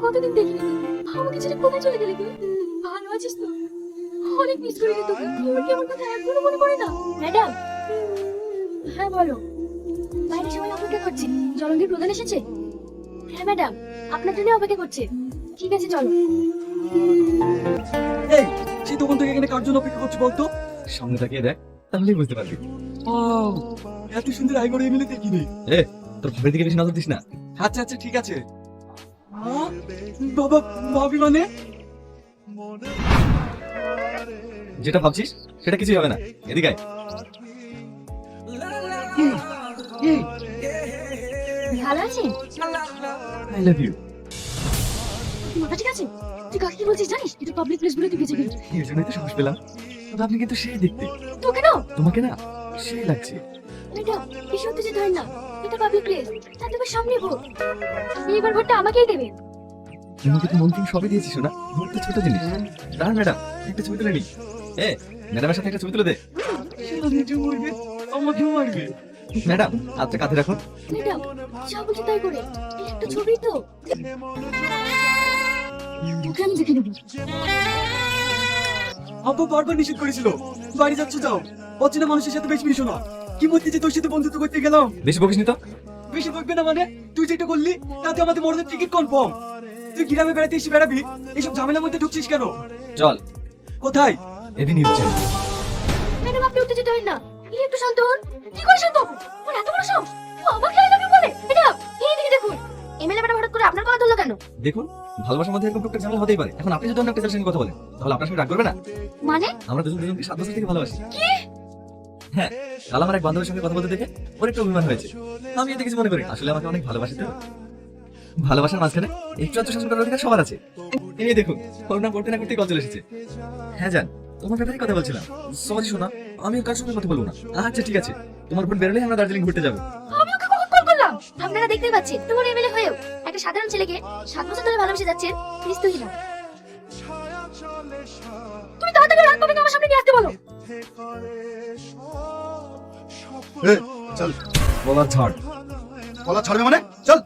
কতদিন দেখিনি আমাকে ছেড়ে কোথায় চলে গেলে তুই? ভালো আছিস তো? অনেক মিস করি রে তোকে। তোর কি আমার কথা এখনো মনে পড়ে না? ম্যাডাম। হ্যাঁ বলো। বাইরে সবাই অপেক্ষা করছে। জলঙ্গির প্রধান এসেছে? হ্যাঁ ম্যাডাম, আপনার জন্য অপেক্ষা করছে। ঠিক আছে চলো। এই সেই তখন থেকে এখানে কার জন্য অপেক্ষা করছি বলতো? সামনে তাকিয়ে দেখ, তাহলেই বুঝতে পারবি। ও এত সুন্দর আই করে এমএলএ দেখি রে। এ তোর ভাবের দিকে বেশি নজর দিস না। আচ্ছা আচ্ছা ঠিক আছে। বাবা ভাবি মানে? যেটা ভাবছিস সেটা কিছুই হবে না। এদিকে আয়। ভালো আছেন? I love you. মাথা ঠিক আছে? তুই কাকে কি বলছিস জানিস? এটা পাবলিক প্লেস বলে তুই বেঁচে গেলি। এর জন্যই তো সাহস পেলাম। তবে আপনি কিন্তু সেই দেখতে। তোকে না? তোমাকে না সেই লাগছে। ম্যাডাম, এই সত্যি যে ধর না। এটা পাবলিক প্লেস। তার তোমার সামনে ভোট। এইবার ভোটটা আমাকেই দেবে। তোমাকে তো মন থেকে সবই দিয়েছিস না। ভোট তো ছোট জিনিস। দাঁড়ান ম্যাডাম, একটা ছবি তুলে নি। এ ম্যাডামের সাথে একটা ছবি তুলে দে। আমাকে মারবে। ম্যাডাম হাতটা কাঁধে রাখুন। ম্যাডাম, যা বলছি তাই করে। এই একটা ছবি তো। তোকে আমি দেখে নেবো। আব্বু বারবার নিষেধ করেছিল বাড়ি যাচ্ছ যাও, অচেনা মানুষের সাথে বেশি মিশো না। কি বলতে যে তোর সাথে বন্ধুত্ব করতে গেলাম? বেশি বকিস নি তো। বেশি বকবে না মানে? তুই যেটা করলি তাতে আমাদের মরদের টিকিট কনফার্ম। তুই গ্রামে বেড়াতে এসে বেড়াবি, এইসব ঝামেলার মধ্যে ঢুকছিস কেন? চল কোথায়? এদিন নিচ্ছে। ম্যাডাম, আপনি উঠতে যেতে হয় না। এই একটু শান্ত হন। কি করে শান্ত হবো? ওর এত বড় সাহস। ও আমাকে আই লাভ ইউ বলে। ম্যাডাম, এই দিকে দেখুন। এমএলএ ম্যাডাম হঠাৎ করে আপনার কথা ধরলো কেন? দেখুন, ভালোবাসার মধ্যে এরকম টুকটাক ঝামেলা হতেই পারে। এখন আপনি যদি অন্য একটা ছেলের সঙ্গে কথা বলেন তাহলে আপনার সঙ্গে রাগ করবে না? মানে? আমরা দুজনকে 7 বছর থেকে ভালোবাসি। কি? হ্যাঁ, কাল আমার এক বান্ধবীর সঙ্গে কথা বলতে দেখে ওর একটু অভিমান হয়েছে। আমি এতে কিছু মনে করি না। আসলে আমাকে অনেক ভালোবাসে তো। ভালোবাসার মাঝখানে একটু আধটু শাসন করার অধিকার সবার আছে। এই দেখুন, ওর নাম করতে না করতেই কল চলে এসেছে। হ্যাঁ জান, তোমার ব্যাপারে কথা বলছিলাম। সরি শোনা, আমি কার সঙ্গে কথা বলবো না। আচ্ছা ঠিক আছে, তোমার ফোন বেরোলেই আমরা দার্জিলিং ঘুরতে যাবো। আমি ওকে কখন কল করলাম? আপনারা দেখতেই পাচ্ছেন তোমার এমএলএ হয়েও একটা সাধারণ ছেলেকে 7 বছর ধরে ভালোবেসে যাচ্ছেন। প্লিজ তুই না। তুমি তাড়াতাড়ি রাত পাবে আমার সামনে নিয়ে আসতে বলো। চল বলার ছাড়। গলা ছাড়বে মানে? চল।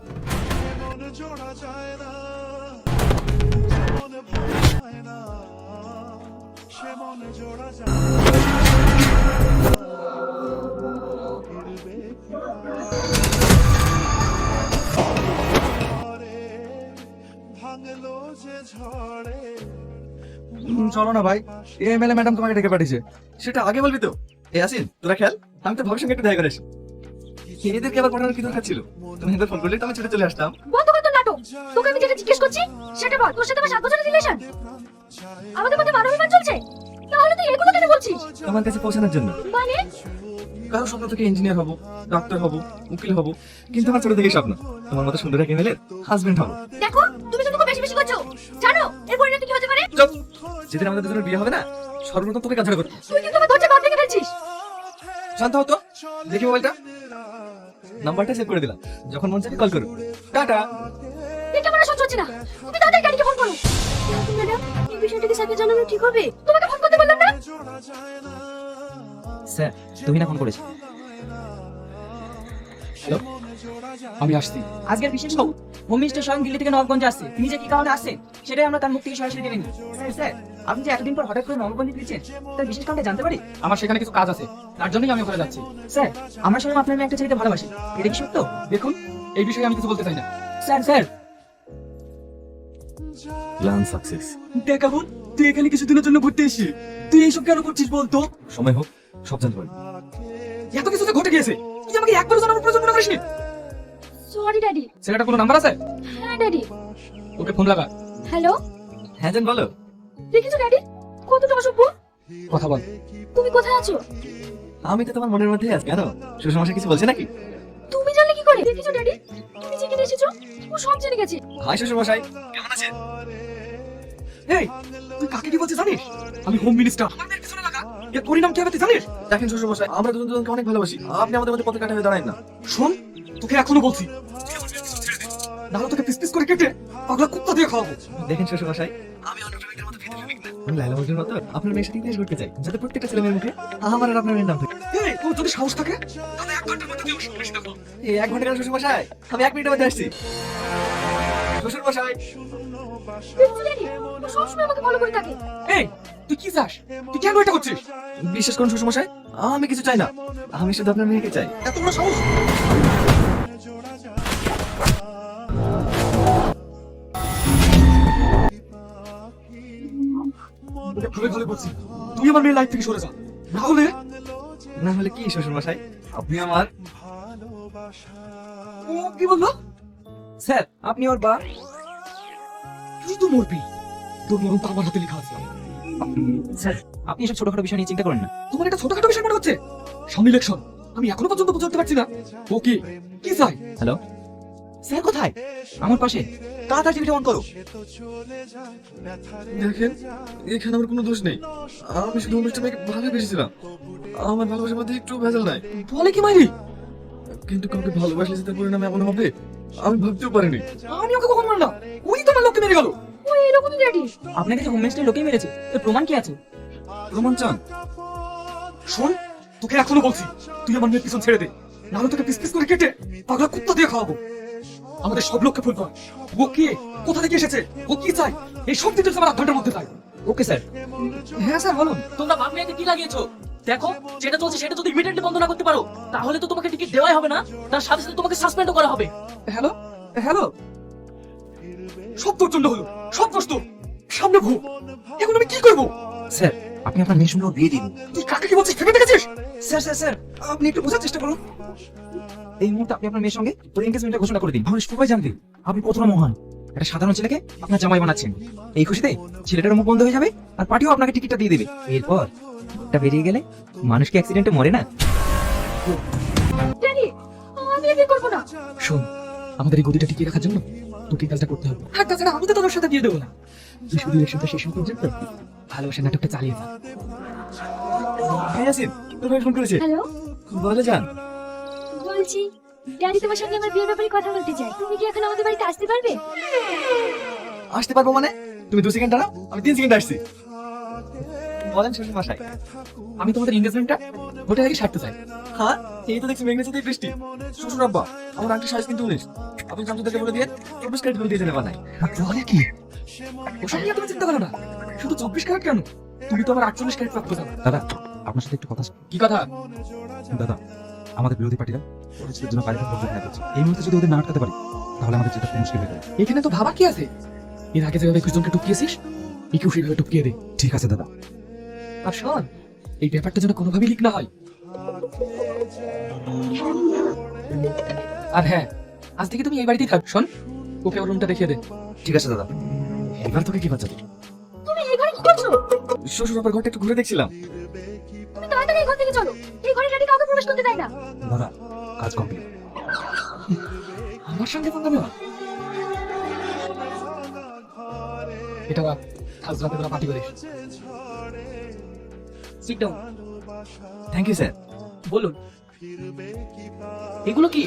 চলো না ভাই, এমএলএ ম্যাডাম তোমাকে ডেকে পাঠিয়েছে। সেটা আগে বলবি তো। এ আসিন, তোরা খেল, আমি তো ভাবির সঙ্গে একটু দেখা করে আসি। এদেরকে আবার পাঠানোর কি দরকার ছিল? তুমি একবার ফোন করলে তো আমি ছুটে চলে আসতাম। বন্ধ কর তোর নাটক। তোকে আমি যেটা জিজ্ঞেস করছি সেটা বল। তোর সাথে আমার 7 বছরের রিলেশন। আমাদের মধ্যে মানবিমান চলছে। তাহলে তুই এগুলো কেন বলছিস? তোমার কাছে পৌঁছানোর জন্য। মানে? কারো স্বপ্ন থেকে ইঞ্জিনিয়ার হবো, ডাক্তার হবো, উকিল হবো, কিন্তু আমার ছোট থেকেই স্বপ্ন তোমার মতো সুন্দর এক এমএলএ হাজবেন্ড হবো। দেখো, তুমি তো বেশি বেশি করছো। জানো এর পরিণতি কি হতে পারে? চুপ! যেদিন আমাদের দুজনের বিয়ে হবে না, সর্বপ্রথম তোকে কাজ করবো। তুই কিন্তু আমার দরজা বাদ ভেঙে ফেলছিস। শান্ত হতো, দেখি মোবাইলটা। নাম্বারটা সেভ করে দিলাম, যখন মন চাইবে কল করো। টাটা। এটা আমার সহ্য হচ্ছে না। তুমি তাড়াতাড়ি গাড়িকে ফোন করো। ম্যাডাম, এই বিষয়টা কি স্যারকে জানানো ঠিক হবে? তোমাকে ফোন করতে বললাম না? স্যার, তুমি না ফোন করেছো? হ্যালো, আমি আসছি। আজকের বিশেষ খবর, হোম মিনিস্টার স্বয়ং দিল্লি থেকে নবাবগঞ্জে আসছে। তিনি যে কি কারণে আসছেন সেটাই আমরা তার মুখ থেকে সরাসরি জেনে নিই। স্যার, আপনি যে এতদিন পর হঠাৎ করে নবাবগঞ্জে ফিরছেন, তার বিশেষ কারণটা জানতে পারি? আমার সেখানে কিছু কাজ আছে, তার জন্যই আমি ওখানে যাচ্ছি। স্যার, আমরা শুনলাম আপনার মেয়ে একটা ছেলেকে ভালোবাসে। এটা কি সত্য? দেখুন, এই বিষয়ে আমি কিছু বলতে চাই না। Sir plan success. দেখা বোন, তুই এখানে কিছুদিনের জন্য ঘুরতে এসি, তুই এইসব কেন করছিস বলতো? সময় হোক, সব জানতে পারবি। এত কিছু তো ঘটে গিয়েছে, তুই আমাকে একবারও জানানোর প্রয়োজন মনে করিসনি? Sorry daddy. ছেলেটা কোনো নাম্বার আছে? হ্যাঁ ড্যাডি। ওকে ফোন লাগা। হ্যালো, হ্যাঁ জান বলো। দেখেছো ড্যাডি? কতটা অসভ্য। কথা বল। তুমি কোথায় আছো? আমি তো তোমার মনের মধ্যে আছি। কেন, শ্বশুরমশাই কিছু বলছে নাকি? তুমি জানলে কি করে? দেখেছো ড্যাডি? তুমি যেখানে এসেছো ও সব জেনে গেছে। হাই শ্বশুরমশাই, কেমন আছেন? এই, তুই কাকে কি বলছিস জানিস? আমি হোম মিনিস্টার। আমার মেয়ের পিছনে লাগা। এর পরিণাম কি হবে তুই জানিস? দেখেন শ্বশুরমশাই, আমরা দুজন দুজনকে অনেক ভালোবাসি। আপনি আমাদের মধ্যে পথে কাটা হয়ে দাঁড়ায় না। শোন, তোকে এখনো বলছি, নাহলে তোকে পিস পিস করে কেটে পাগলা কুত্তা দিয়ে খাওয়াবো। দেখেন শ্বশুরমশাই, আমি অন্য প্রেমিকের মতো ভিতরে প্রেমিক না। আমি লাইলা মজনুর মতো আপনার মেয়ের সাথে ইতিহাস করতে চাই, যাতে প্রত্যেকটা ছেলে মেয়ের মুখে আমার আর আপনার মেয়ের নাম থাকে। এই, তোর যদি সাহস থাকে তাহলে 1 ঘন্টার মধ্যে তুই ওর সঙ্গে সাথে দেখা। এই 1 ঘন্টা কেন শ্বশুরমশাই? আমি 1 মিনিটের মধ্যে আসছি। শ্বশুর মশাই। দেখছো ড্যাডি, ও সবসময় আমাকে ফলো করে থাকে। এই তুই কি চাস? তুই কেন এটা করছিস? বিশ্বাস করুন শ্বশুর মশাই, আমি কিছু চাই না, আমি শুধু আপনার মেয়েকে চাই। এত বড় সাহস! তোকে খুবই ভালো বলছি, তুই আমার মেয়ের লাইফ থেকে সরে যা, না হলে না হলে কি শ্বশুর মশাই, আপনি আমার ও কি বললো? স্যার আপনি ওর বা তুই তো মরবি, তোর মরণ তো আমার হাতে লেখা আছে। স্যার আপনি এসব ছোটখাটো বিষয় নিয়ে চিন্তা করেন না। তোমার এটা ছোটখাটো বিষয় মনে হচ্ছে? সামনে ইলেকশন, আমি এখনো পর্যন্ত বুঝতে পারছি না ও কি কি চাই। হ্যালো স্যার কোথায়? আমার পাশে। তাড়াতাড়ি টিভিটা অন করো। দেখেন, এখানে আমার কোনো দোষ নেই, আমি শুধু অনুষ্ঠান মেয়েকে ভালোবেসেছিলাম, আমার ভালোবাসার মধ্যে একটু ভেজাল নাই। বলে কি মাইরি? কিন্তু কাউকে ভালোবাসলে সেটা পরিণাম এমন হবে আমি ভাবতেও পারিনি। আমি ওকে কখন মারলাম? ওই তো আমার লোককে মেরে গেল। ও এরকমই ড্যাডি। আপনাকে যে হোম মিনিস্টার লোকেই মেরেছে, এর প্রমাণ কি আছে? প্রমাণ চান? শোন, তোকে এখনো বলছি, তুই আমার মেয়ের পিছন ছেড়ে দে, নাহলে তোকে পিস পিস করে কেটে পাগলা কুত্তা দিয়ে খাওয়াবো। আমাদের সব লোককে ফোন কর, ও কে, কোথা থেকে এসেছে, ও কি চাই, এই সব ডিটেলস আমার 8 ঘন্টার মধ্যে চাই। Okay sir. হ্যাঁ স্যার বলুন। তোমরা বাপ মেয়েকে কি লাগিয়েছো? দেখো, যেটা চলছে সেটা যদি ইমিডিয়েটলি বন্ধ না করতে পারো, তাহলে তো তোমাকে টিকিট দেওয়াই হবে না, তার সাথে সাথে তোমাকে সাসপেন্ডও করা হবে। হ্যালো হ্যালো, সব তোর জন্য হলো, সব কষ্ট সামনে ভোগ, এখন আমি কি করবো? স্যার আপনি আপনার মেয়ের সঙ্গে ওর বিয়ে দিন। তুই কাকে কি বলছিস ভেবে দেখেছিস? স্যার স্যার স্যার আপনি একটু বোঝার চেষ্টা করুন। এই মুহূর্তে আপনি আপনার মেয়ের সঙ্গে ওর এনগেজমেন্টটা ঘোষণা করে দিন, তাহলে সবাই জানবে আপনি কতটা মহান। একটা সাধারণ ছেলেকে আপনার জামাই বানাচ্ছেন। এই খুশিতে ছেলেটার মুখ বন্ধ হয়ে যাবে, আর পার্টিও আপনাকে টিকিটটা দিয়ে দেবে। এরপর এটা বেরিয়ে গেলে মানুষ কি অ্যাক্সিডেন্টে মরে না? ড্যাডি, আমি আর বিয়ে করবো না। শোন, আমাদের এই গদিটা টিকিয়ে রাখার জন্য তোকে এই কাজটা করতে হবে। আর তাছাড়া আমি তো তোর সাথে বিয়ে দেবো না, তুই শুধু ইলেকশনটা শেষ হওয়া পর্যন্ত ভালোবাসার নাটকটা চালিয়ে যা। হ্যাঁ ইয়াসিন, তোর ভাই ফোন করেছে, হ্যালো, বলে যান। বলছি ড্যাডি তোমার সঙ্গে আমার বিয়ের ব্যাপারে কথা বলতে চাই। তুমি কি এখন আমাদের বাড়িতে আসতে পারবে? আসতে পারবো মানে? তুমি 2 সেকেন্ড দাঁড়াও, আমি 3 সেকেন্ড আসছি। বলেন শ্বশুর মশাই। আমি তোমাদের এনগেজমেন্টটা গোটা আগে সারতে চাই। হ্যাঁ, এই তো দেখছি মেঘনা সাথে বৃষ্টি। শ্বশুর আব্বা, আমার আংটি সাইজ কিন্তু 19, আপনি জামতুদাকে বলে দিয়ে 24 ক্যারেট গোল্ড দিয়ে দেন বানাই। বলে কি? ওসব নিয়ে তুমি চিন্তা করো না, শুধু 24 ক্যারেট কেন, তুমি তো আমার 48 ক্যারেট প্রাপ্ত যাবে। দাদা আপনার সাথে একটু কথা আছে। কি কথা? দাদা আমাদের বিরোধী পার্টিরা পরিস্থিতির জন্য বাইরে থেকে না করছে। এই মুহূর্তে যদি ওদের না আটকাতে পারি, তাহলে আমাদের যেটা খুব মুশকিল হয়ে যাবে। এখানে তো ভাবা কি আছে? এর আগে যেভাবে 21 জনকে টপকিয়েছিস, একেও সেভাবে টপকিয়ে দে। ঠিক আছে দাদা। আর শোন, এই ব্যাপারটা যেন কোনোভাবেই লিক না হয়। আর হ্যাঁ, আজ থেকে তুমি এই বাড়িতেই থাক। শোন, ওকে ওর রুমটা দেখিয়ে দে। ঠিক আছে দাদা। এবার তোকে কি বাঁচাবো? তুমি এই ঘরে কি করছো? শ্বশুর আব্বার ঘরটা একটু ঘুরে দেখছিলাম। তুমি তাড়াতাড়ি এই ঘর থেকে চলো। এই ঘরে ড্যাডি কাউকে প্রবেশ করতে দেয় না। দাদা কাজ কমপ্লিট। আমার সঙ্গে পাঙ্গা নেওয়া? এটা আজ রাতে বেলা পার্টি করিস। Sit down. Thank you sir. বলুন, এগুলো কি?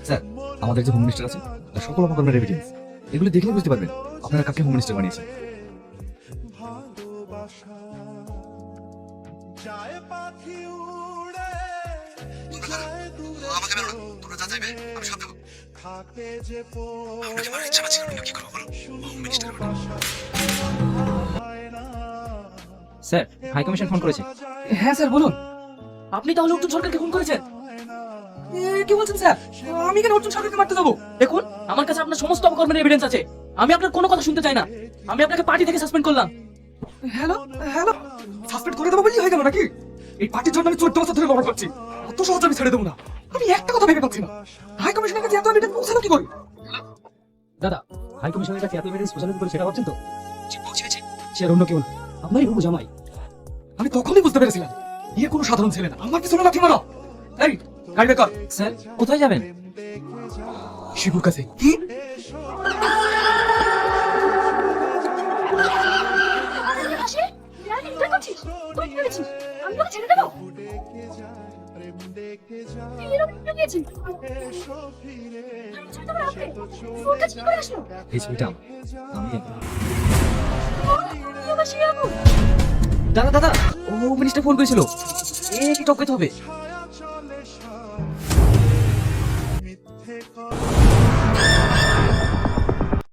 স্যার, আমাদের যে হোম মিনিস্টার আছে তার সকল অপকর্মের এভিডেন্স, এগুলো দেখলে বুঝতে পারবেন আপনারা কাকে হোম মিনিস্টার বানিয়েছেন। আমাকে বেরো, তোমরা যা চাইবে আমি সব দেবো। আপনাকে মারার ইচ্ছা আছে, আপনি কি করবো বলো? হোম মিনিস্টার বানাবো। স্যার হাই কমিশন ফোন করেছে। হ্যাঁ স্যার বলুন। আপনি তাহলে অর্জুন সরকারকে খুন করেছেন? কি বলছেন স্যার? আমি কেন অর্জুন সরকারকে মারতে যাবো? দেখুন, আমার কাছে আপনার সমস্ত অপকর্মের এভিডেন্স আছে। আমি আপনার কোনো কথা শুনতে চাই না। আমি আপনাকে পার্টি থেকে সাসপেন্ড করলাম। হ্যালো হ্যালো, সাসপেন্ড করে দেবো বললেই হয়ে গেল নাকি? এই পার্টির জন্য আমি 14 বছর ধরে লড়াই করছি, অত সহজে আমি ছেড়ে দেবো না। আমি একটা কথা ভেবে পাচ্ছি না, হাই কমিশনের কাছে এত এভিডেন্স পৌঁছানো কি করে? দাদা হাই কমিশনের কাছে এত এভিডেন্স পৌঁছানো কি করে সেটা ভাবছেন তো? পৌঁছেছে, সে আর অন্য কেউ না, আপনারই হবু জামাই। আমি তখনই বুঝতে পেরেছিলাম এ কোনো সাধারণ ছেলে না। আমার পিছনে লাঠি মারা। এই গাড়ি বের কর। স্যার কোথায় যাবেন? শিবুর কাছে। কি? আসে, ড্যাডি এটা করছিস? তুই কি করেছিস? আমি তোকে ছেড়ে দেবো? তুই এরকম কেন গিয়েছিস? আমি ছেড়ে দেবো না আপনি? তোর কাছে কি করে আসলো? এই ছবিটা আমি তুই আমার সেই আপু। দাদা দাদা ও মিনিস্টার ফোন করেছিল, এ কি টপকাতে হবে।